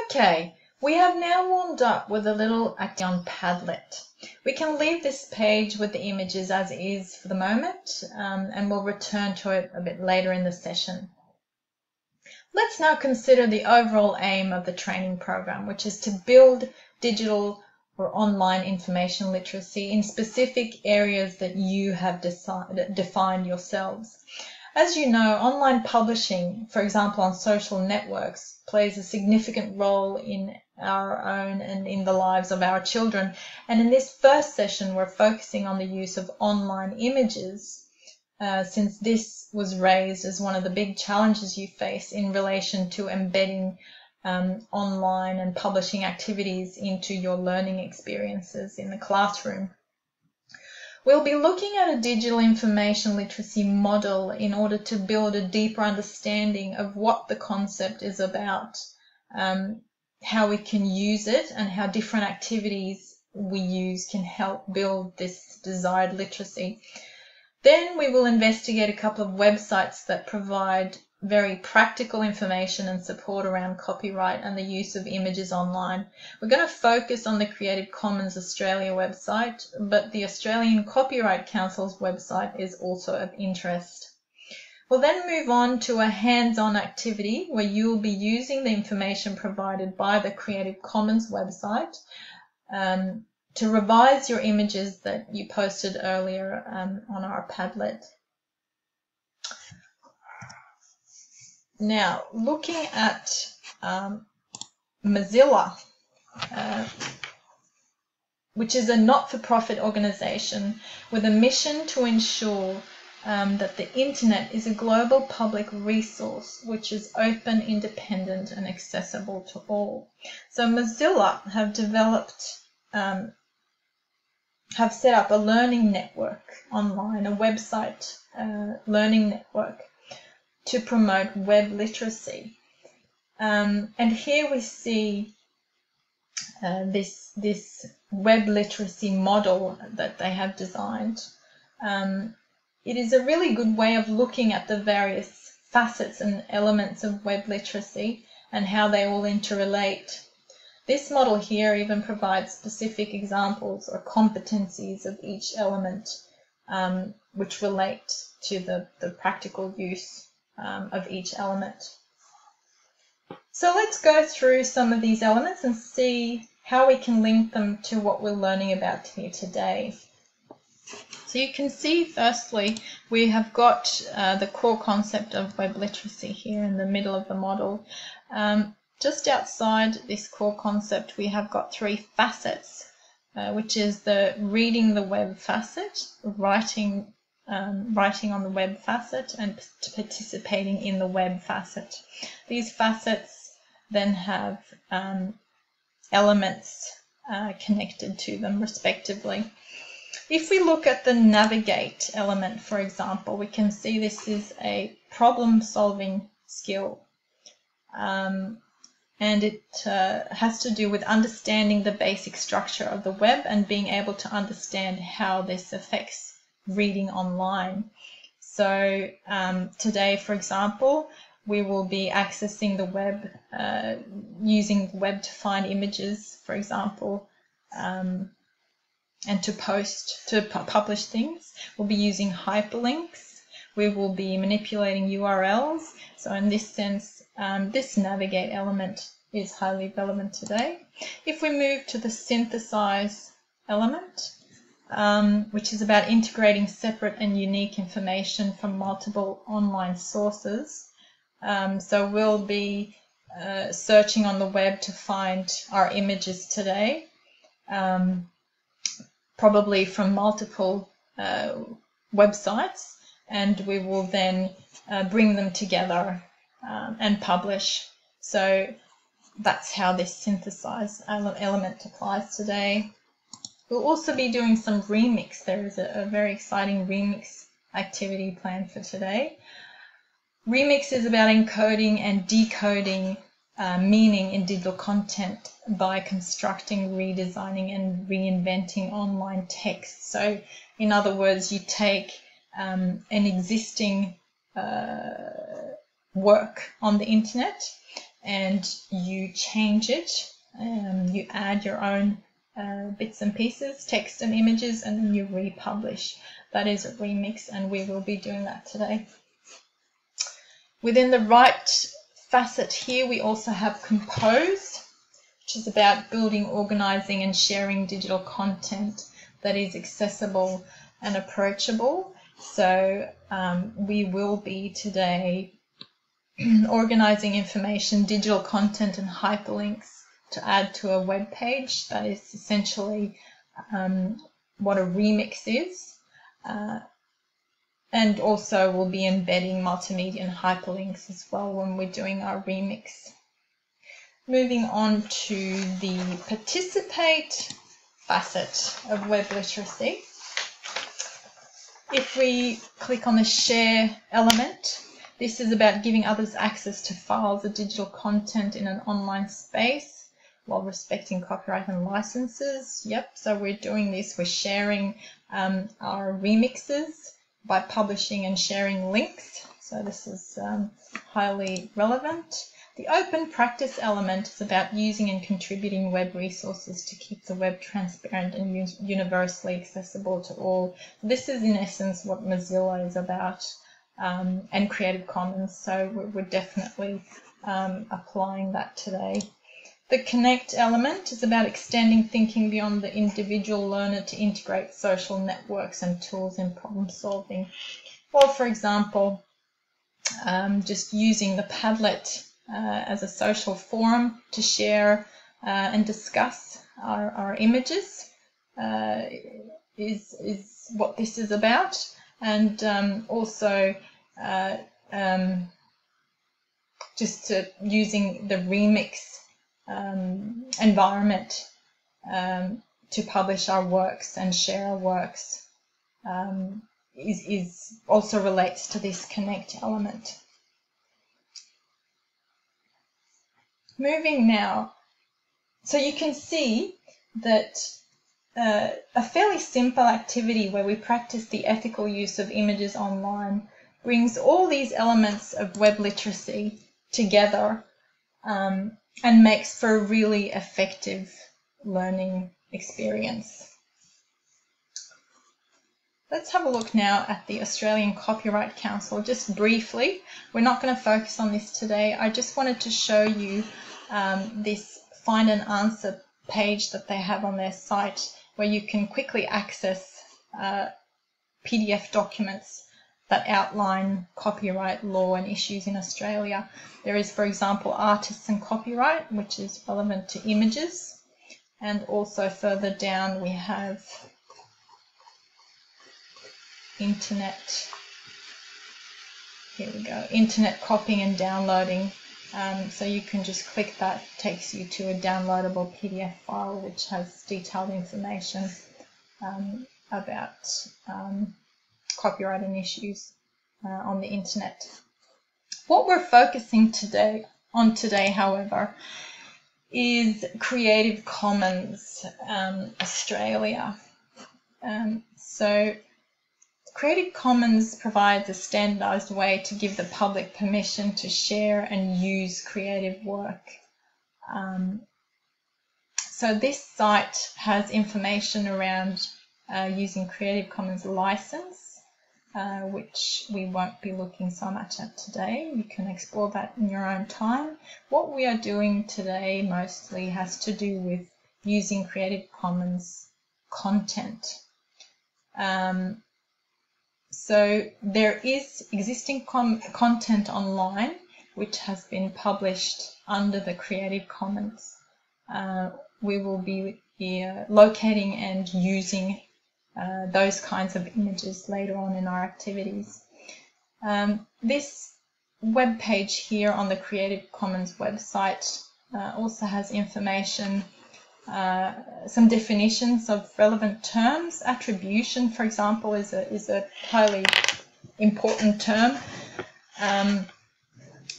Okay, we have now warmed up with a little activity on Padlet. We can leave this page with the images as is for the moment, and we'll return to it a bit later in the session. Let's now consider the overall aim of the training program, which is to build digital or online information literacy in specific areas that you have defined yourselves. As you know, online publishing, for example on social networks, plays a significant role in our own and in the lives of our children. And in this first session, we're focusing on the use of online images, since this was raised as one of the big challenges you face in relation to embedding online and publishing activities into your learning experiences in the classroom. We'll be looking at a digital information literacy model in order to build a deeper understanding of what the concept is about, how we can use it, and how different activities we use can help build this desired literacy. Then we will investigate a couple of websites that provide very practical information and support around copyright and the use of images online. We're going to focus on the Creative Commons Australia website, but the Australian Copyright Council's website is also of interest. We'll then move on to a hands-on activity where you'll be using the information provided by the Creative Commons website to revise your images that you posted earlier on our Padlet. Now, looking at Mozilla, which is a not-for-profit organization with a mission to ensure that the internet is a global public resource which is open, independent, and accessible to all. So Mozilla have developed, have set up a learning network online, a website learning network, to promote web literacy. And here we see this web literacy model that they have designed. It is a really good way of looking at the various facets and elements of web literacy and how they all interrelate. This model here even provides specific examples or competencies of each element which relate to the practical use of each element. So let's go through some of these elements and see how we can link them to what we're learning about here today. So you can see, firstly, we have got the core concept of web literacy here in the middle of the model. Just outside this core concept, we have got three facets, which is the reading the web facet, writing on the web facet, and participating in the web facet. These facets then have elements connected to them respectively. If we look at the navigate element, for example, we can see this is a problem-solving skill. And it has to do with understanding the basic structure of the web and being able to understand how this affects reading online. So today, for example, we will be accessing the web, using the web to find images, for example, and to publish things. We'll be using hyperlinks. We will be manipulating URLs. So in this sense, this navigate element is highly relevant today. If we move to the synthesize element, which is about integrating separate and unique information from multiple online sources. So we'll be searching on the web to find our images today, probably from multiple websites, and we will then bring them together and publish. So that's how this synthesize element applies today. We'll also be doing some remix. There is a very exciting remix activity planned for today. Remix is about encoding and decoding meaning in digital content by constructing, redesigning, and reinventing online text. So, in other words, you take an existing work on the internet and you change it. You add your own bits and pieces, text and images, and then you republish. That is a remix, and we will be doing that today. Within the right facet here, we also have Compose, which is about building, organizing, and sharing digital content that is accessible and approachable. So we will be today organizing information, digital content, and hyperlinks to add to a web page. That is essentially what a remix is. And also we'll be embedding multimedia and hyperlinks as well when we're doing our remix. Moving on to the participate facet of web literacy. If we click on the share element, this is about giving others access to files or digital content in an online space while respecting copyright and licenses. Yep, so we're doing this, we're sharing our remixes by publishing and sharing links. So this is highly relevant. The open practice element is about using and contributing web resources to keep the web transparent and universally accessible to all. This is in essence what Mozilla is about, and Creative Commons. So we're definitely applying that today. The connect element is about extending thinking beyond the individual learner to integrate social networks and tools in problem solving. Or for example, just using the Padlet as a social forum to share and discuss our images is what this is about. And also just using the remix environment to publish our works and share our works is also relates to this connect element. Moving now, so you can see that a fairly simple activity where we practice the ethical use of images online brings all these elements of web literacy together and makes for a really effective learning experience. Let's have a look now at the Australian Copyright Council, just briefly. We're not going to focus on this today. I just wanted to show you this find and answer page that they have on their site where you can quickly access PDF documents that outline copyright law and issues in Australia. There is, for example, artists and copyright, which is relevant to images. And also further down we have internet. Here we go, internet copying and downloading. So you can just click that, takes you to a downloadable PDF file which has detailed information about copyright and issues on the internet. What we're focusing on today, however, is Creative Commons Australia. So Creative Commons provides a standardized way to give the public permission to share and use creative work. So this site has information around using Creative Commons license, which we won't be looking so much at today. You can explore that in your own time. What we are doing today mostly has to do with using Creative Commons content. So there is existing content online which has been published under the Creative Commons. We will be locating and using those kinds of images later on in our activities. This web page here on the Creative Commons website also has information, some definitions of relevant terms. Attribution, for example, is a highly important term,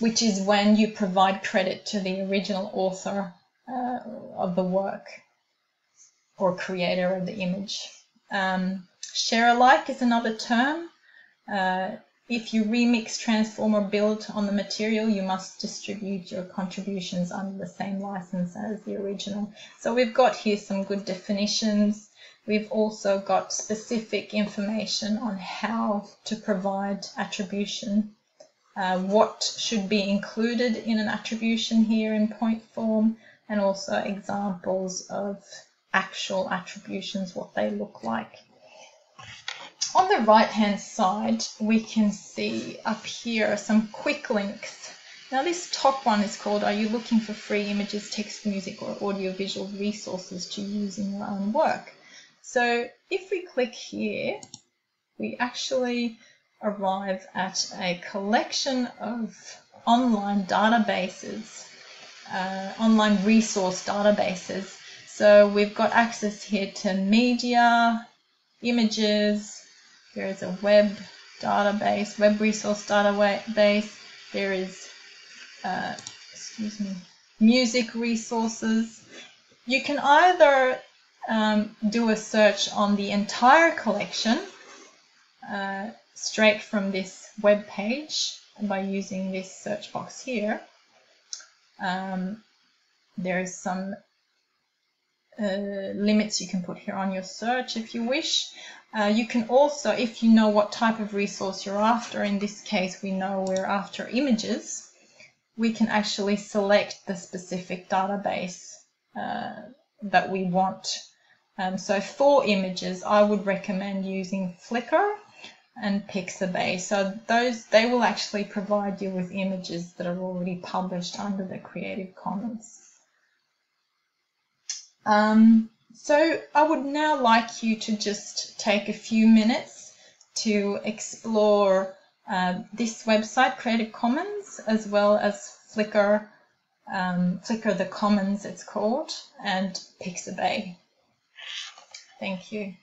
which is when you provide credit to the original author of the work or creator of the image. Share alike is another term. if you remix, transform, or build on the material, you must distribute your contributions under the same license as the original. So we've got here some good definitions. We've also got specific information on how to provide attribution, what should be included in an attribution here in point form, and also examples of actual attributions, what they look like. On the right-hand side, we can see up here some quick links. Now this top one is called, are you looking for free images, text, music, or audiovisual resources to use in your own work? So if we click here, we actually arrive at a collection of online databases, online resource databases. So we've got access here to media, images, there is a web database, web resource database, there is music resources. You can either do a search on the entire collection straight from this web page by using this search box here. There is some limits you can put here on your search if you wish. You can also, if you know what type of resource you're after, in this case we know we're after images, we can actually select the specific database that we want. So for images, I would recommend using Flickr and Pixabay. So they will actually provide you with images that are already published under the Creative Commons. So I would now like you to just take a few minutes to explore this website, Creative Commons, as well as Flickr, Flickr the Commons it's called, and Pixabay. Thank you.